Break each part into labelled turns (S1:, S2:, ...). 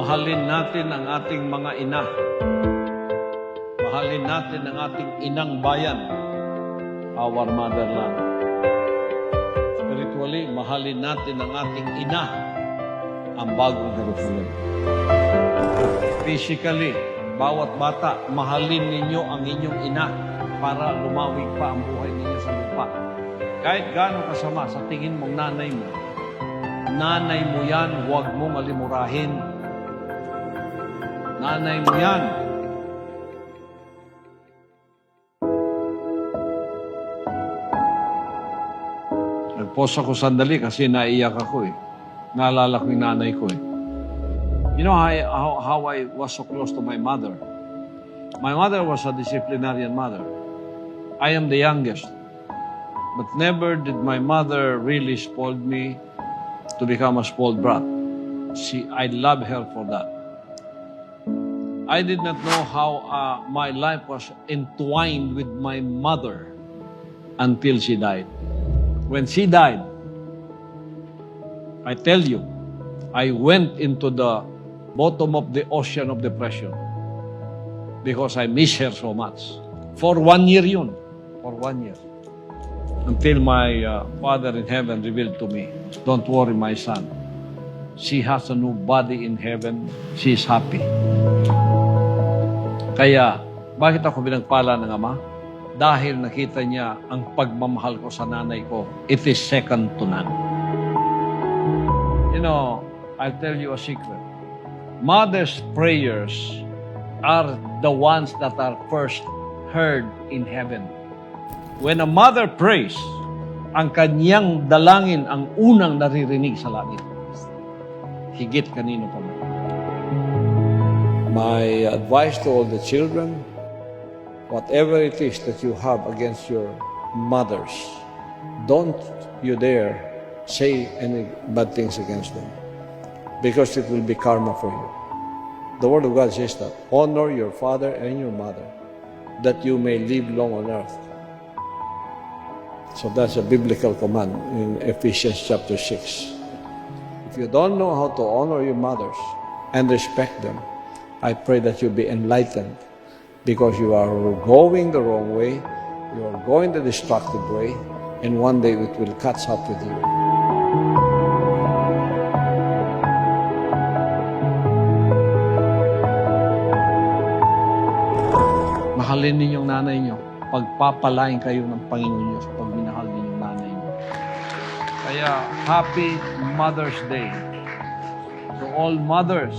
S1: Mahalin natin ang ating mga ina. Mahalin natin ang ating inang bayan, our motherland. Spiritually, mahalin natin ang ating ina, ang bagong Jerusalem. Physically, bawat bata, mahalin ninyo ang inyong ina para lumawig pa ang buhay ninyo sa lupa. Kahit gaano kasama sa tingin mong nanay mo yan, huwag mong alimurahin. Nanay mo yan. Nag-pause ako sandali kasi naiyak ako eh. Naalala ko yung nanay ko eh. You know how I was so close to my mother? My mother was a disciplinarian mother. I am the youngest. But never did my mother really spoil me to become a spoiled brat. I love her for that. I did not know how my life was entwined with my mother until she died. When she died, I tell you, I went into the bottom of the ocean of depression because I miss her so much. For 1 year yun. For 1 year. Until my Father in heaven revealed to me, don't worry, my son. She has a new body in heaven. She is happy. Kaya, bakit ako pinagpala ng Ama? Dahil nakita niya ang pagmamahal ko sa nanay ko. It is second to none. You know, I'll tell you a secret. Mother's prayers are the ones that are first heard in heaven. When a mother prays, ang kanyang dalangin ang unang naririnig sa langit. Higit kanino pa man. My advice to all the children, whatever it is that you have against your mothers, don't you dare say any bad things against them, because it will be karma for you. The Word of God says that, honor your father and your mother, that you may live long on earth. So that's a biblical command in Ephesians chapter 6. If you don't know how to honor your mothers and respect them, I pray that you be enlightened, because you are going the wrong way, you are going the destructive way, and one day it will catch up with you. Mahalin ninyong nanay nyo. Pagpapalain kayo ng Panginoon nyo sa pagminahal ninyong nanay nyo. Kaya, Happy Mother's Day. To all mothers,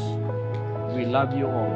S1: we love you all.